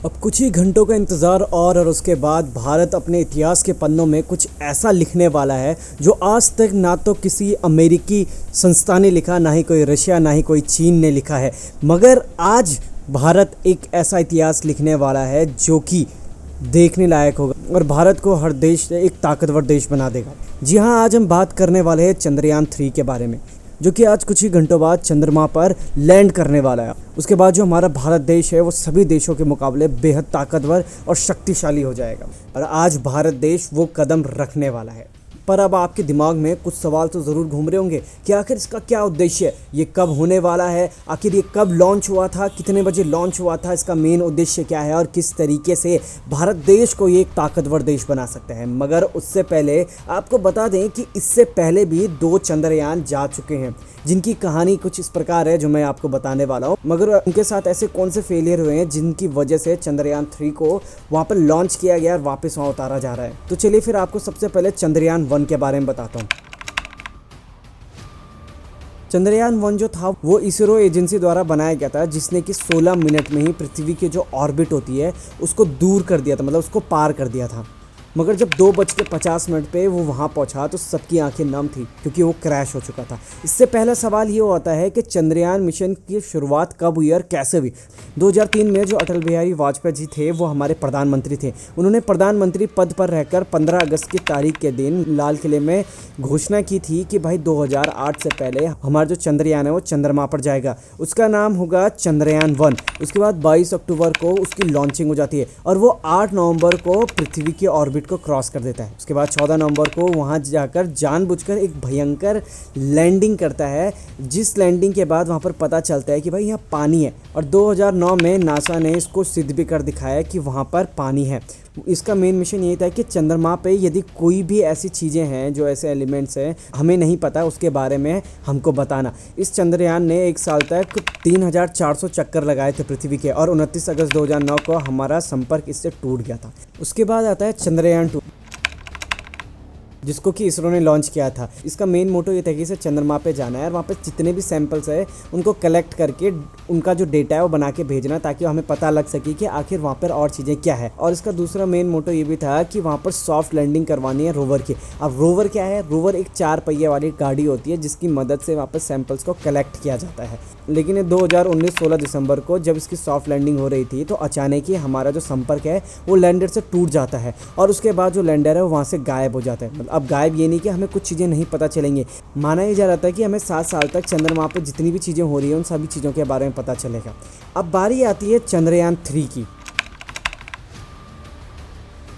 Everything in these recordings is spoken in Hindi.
अब कुछ ही घंटों का इंतज़ार और उसके बाद भारत अपने इतिहास के पन्नों में कुछ ऐसा लिखने वाला है जो आज तक ना तो किसी अमेरिकी संस्था ने लिखा, ना ही कोई रशिया, ना ही कोई चीन ने लिखा है। मगर आज भारत एक ऐसा इतिहास लिखने वाला है जो कि देखने लायक होगा और भारत को हर देश एक ताकतवर देश बना देगा। जी हाँ, आज हम बात करने वाले हैं चंद्रयान 3 के बारे में, जो कि आज कुछ ही घंटों बाद चंद्रमा पर लैंड करने वाला है। उसके बाद जो हमारा भारत देश है वो सभी देशों के मुकाबले बेहद ताकतवर और शक्तिशाली हो जाएगा और आज भारत देश वो कदम रखने वाला है। पर अब आपके दिमाग में कुछ सवाल तो ज़रूर घूम रहे होंगे कि आखिर इसका क्या उद्देश्य है, ये कब होने वाला है, आखिर ये कब लॉन्च हुआ था, कितने बजे लॉन्च हुआ था, इसका मेन उद्देश्य क्या है और किस तरीके से भारत देश को ये एक ताकतवर देश बना सकते हैं। मगर उससे पहले आपको बता दें कि इससे पहले भी 2 चंद्रयान जा चुके हैं जिनकी कहानी कुछ इस प्रकार है जो मैं आपको बताने वाला हूँ। मगर उनके साथ ऐसे कौन से फेलियर हुए हैं जिनकी वजह से चंद्रयान 3 को वहाँ पर लॉन्च किया गया और वापस वहाँ उतारा जा रहा है। तो चलिए फिर आपको सबसे पहले चंद्रयान 1 के बारे में बताता हूँ। चंद्रयान 1 जो था वो इसरो एजेंसी द्वारा बनाया गया था, जिसने कि 16 मिनट में ही पृथ्वी की जो ऑर्बिट होती है उसको दूर कर दिया था, मतलब उसको पार कर दिया था। मगर जब 2:50 पे वो वहाँ पहुँचा तो सबकी आंखें नम थी क्योंकि वो क्रैश हो चुका था। इससे पहला सवाल ये होता है कि चंद्रयान मिशन की शुरुआत कब हुई और कैसे हुई। 2003 में जो अटल बिहारी वाजपेयी जी थे वो हमारे प्रधानमंत्री थे। उन्होंने प्रधानमंत्री पद पर रहकर 15 अगस्त की तारीख के दिन लाल किले में घोषणा की थी कि भाई 2008 से पहले हमारा जो चंद्रयान है वो चंद्रमा पर जाएगा, उसका नाम होगा चंद्रयान 1। उसके बाद 22 अक्टूबर को उसकी लॉन्चिंग हो जाती है और वो 8 नवंबर को पृथ्वी की ऑर्बिट को क्रॉस कर देता है। उसके बाद 14 नवंबर को वहां जाकर जानबूझकर एक भयंकर लैंडिंग करता है, जिस लैंडिंग के बाद वहां पर पता चलता है कि भाई यहाँ पानी है और 2009 में नासा ने इसको सिद्ध भी कर दिखाया कि वहां पर पानी है। इसका मेन मिशन यही था कि चंद्रमा पे यदि कोई भी ऐसी चीज़ें हैं, जो ऐसे एलिमेंट्स हैं हमें नहीं पता, उसके बारे में हमको बताना। इस चंद्रयान ने 1 साल तक 3400 चक्कर लगाए थे पृथ्वी के और 29 अगस्त 2009 को हमारा संपर्क इससे टूट गया था। उसके बाद आता है चंद्रयान 2, जिसको कि इसरो ने लॉन्च किया था। इसका मेन मोटो ये था कि इसे चंद्रमा पे जाना है और वहाँ पे जितने भी सैंपल्स है उनको कलेक्ट करके उनका जो डेटा है वो बना के भेजना, ताकि हमें पता लग सके कि आखिर वहाँ पर और चीज़ें क्या है। और इसका दूसरा मेन मोटो ये भी था कि वहाँ पर सॉफ्ट लैंडिंग करवानी है रोवर की। अब रोवर क्या है? रोवर एक 4 पहिए वाली गाड़ी होती है जिसकी मदद से वहाँ पर सैंपल्स को कलेक्ट किया जाता है। लेकिन ये 2019 16 दिसंबर को जब इसकी सॉफ्ट लैंडिंग हो रही थी तो अचानक ही हमारा जो संपर्क है वो लैंडर से टूट जाता है और उसके बाद जो लैंडर है वो वहाँ से गायब हो जाता है। अब गायब ये नहीं कि हमें कुछ चीज़ें नहीं पता चलेंगी, माना ही जा रहा था कि हमें 7 साल तक चंद्रमा पर जितनी भी चीज़ें हो रही हैं उन सभी चीज़ों के बारे में पता चलेगा। अब बारी आती है चंद्रयान 3 की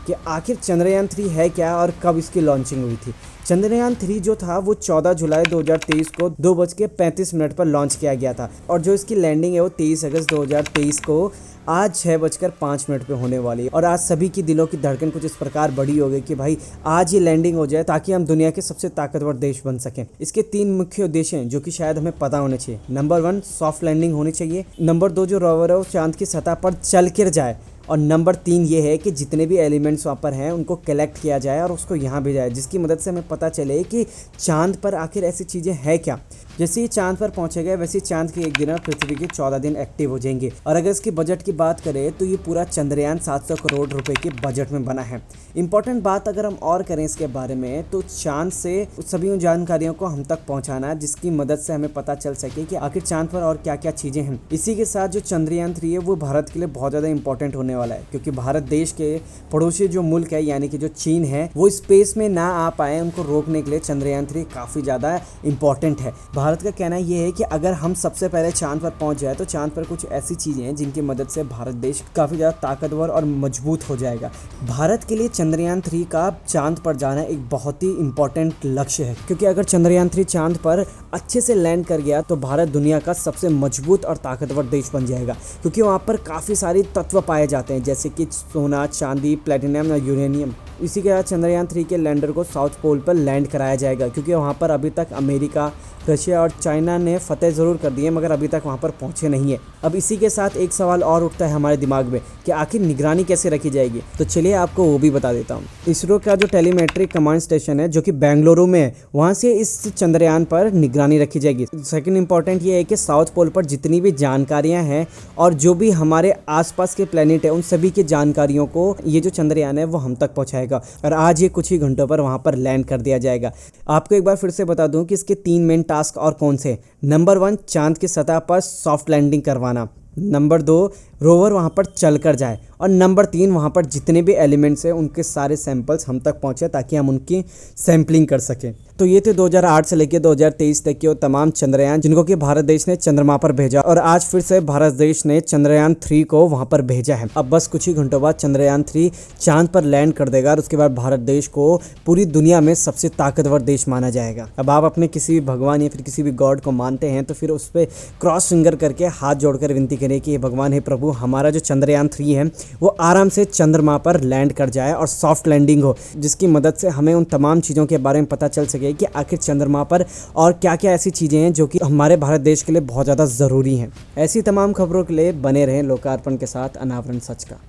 कि आखिर चंद्रयान 3 है क्या और कब इसकी लॉन्चिंग हुई थी। चंद्रयान 3 जो था वो 14 जुलाई 2023 को 2:35 पर लॉन्च किया गया था और जो इसकी लैंडिंग है वो 23 अगस्त 2023 को आज 6:05 पे होने वाली है। और आज सभी की दिलों की धड़कन कुछ इस प्रकार बढ़ी हो गई कि भाई आज ये लैंडिंग हो जाए ताकि हम दुनिया के सबसे ताकतवर देश बन सकें। इसके 3 मुख्य उद्देश्य हैं जो कि शायद हमें पता होने चाहिए। नंबर 1 सॉफ्ट लैंडिंग होनी चाहिए, नंबर 2 जो रोवर है वो चांद की सतह पर चल कर जाए, और नंबर 3 ये है कि जितने भी एलिमेंट्स वहाँ पर हैं उनको कलेक्ट किया जाए और उसको यहाँ भेजा जाए, जिसकी मदद से हमें पता चले कि चांद पर आखिर ऐसी चीज़ें हैं क्या। जैसे ही चांद पर पहुँचेगा वैसे ही चांद के 1 दिन और पृथ्वी के 14 दिन एक्टिव हो जाएंगे। और अगर इसकी बजट की बात करें तो ये पूरा चंद्रयान 700 करोड़ रुपए के बजट में बना है। इंपॉर्टेंट बात अगर हम और करें इसके बारे में तो चांद से सभी उन जानकारियों को हम तक पहुँचाना जिसकी मदद से हमें पता चल सके कि आखिर चांद पर और क्या क्या चीज़ें हैं। इसी के साथ जो चंद्रयान 3 है वो भारत के लिए बहुत ज़्यादा इंपॉर्टेंट होने वाला है, क्योंकि भारत देश के पड़ोसी जो मुल्क है यानी कि जो चीन है वो स्पेस में ना आ पाए, उनको रोकने के लिए चंद्रयान 3 काफ़ी ज़्यादा इंपॉर्टेंट है। भारत का कहना ये है कि अगर हम सबसे पहले चांद पर पहुंच जाए तो चांद पर कुछ ऐसी चीज़ें हैं जिनकी मदद से भारत देश काफ़ी ज़्यादा ताकतवर और मजबूत हो जाएगा। भारत के लिए चंद्रयान 3 का चांद पर जाना एक बहुत ही इंपॉर्टेंट लक्ष्य है, क्योंकि अगर चंद्रयान 3 चांद पर अच्छे से लैंड कर गया तो भारत दुनिया का सबसे मजबूत और ताकतवर देश बन जाएगा, क्योंकि वहाँ पर काफ़ी सारे तत्व पाए जाते हैं जैसे कि सोना, चांदी, प्लेटिनम और यूरेनियम। इसी के साथ चंद्रयान 3 के लैंडर को साउथ पोल पर लैंड कराया जाएगा, क्योंकि वहाँ पर अभी तक अमेरिका, रशिया और चाइना ने फतेह ज़रूर कर दी है मगर अभी तक वहाँ पर पहुँचे नहीं है। अब इसी के साथ एक सवाल और उठता है हमारे दिमाग में कि आखिर निगरानी कैसे रखी जाएगी, तो चलिए आपको वो भी बता देता हूँ। इसरो का जो टेलीमेट्रिक कमांड स्टेशन है जो कि बेंगलुरु में है, वहाँ से इस चंद्रयान पर निगरानी निगरानी रखी जाएगी। सेकंड इंपॉर्टेंट ये है कि साउथ पोल पर जितनी भी जानकारियां हैं और जो भी हमारे आसपास के प्लेनेट है उन सभी की जानकारियों को ये जो चंद्रयान है वो हम तक पहुंचाएगा और आज ये कुछ ही घंटों पर वहां पर लैंड कर दिया जाएगा। आपको एक बार फिर से बता दूं कि इसके 3 मेन टास्क और कौन से। नंबर 1, चांद की सतह पर सॉफ्ट लैंडिंग करवाना। नंबर 2, रोवर वहां पर चलकर जाए। और नंबर 3, वहां पर जितने भी एलिमेंट्स हैं उनके सारे सैंपल्स हम तक पहुंचे ताकि हम उनकी सैंपलिंग कर सकें। तो ये थे 2008 से लेकर 2023 तक के वो तमाम चंद्रयान जिनको कि भारत देश ने चंद्रमा पर भेजा और आज फिर से भारत देश ने चंद्रयान 3 को वहां पर भेजा है। अब बस कुछ ही घंटों बाद चंद्रयान 3 चांद पर लैंड कर देगा और उसके बाद भारत देश को पूरी दुनिया में सबसे ताकतवर देश माना जाएगा। अब आप अपने किसी भी भगवान या फिर किसी भी गॉड को मानते हैं तो फिर उस पर क्रॉस फिंगर करके हाथ जोड़कर विनती करें कि भगवान हे प्रभु, हमारा जो चंद्रयान 3 है वो आराम से चंद्रमा पर लैंड कर जाए और सॉफ्ट लैंडिंग हो, जिसकी मदद से हमें उन तमाम चीज़ों के बारे में पता चल सके कि आखिर चंद्रमा पर और क्या क्या ऐसी चीज़ें हैं जो कि हमारे भारत देश के लिए बहुत ज़्यादा ज़रूरी हैं। ऐसी तमाम खबरों के लिए बने रहें लोकार्पण के साथ, अनावरण सच का।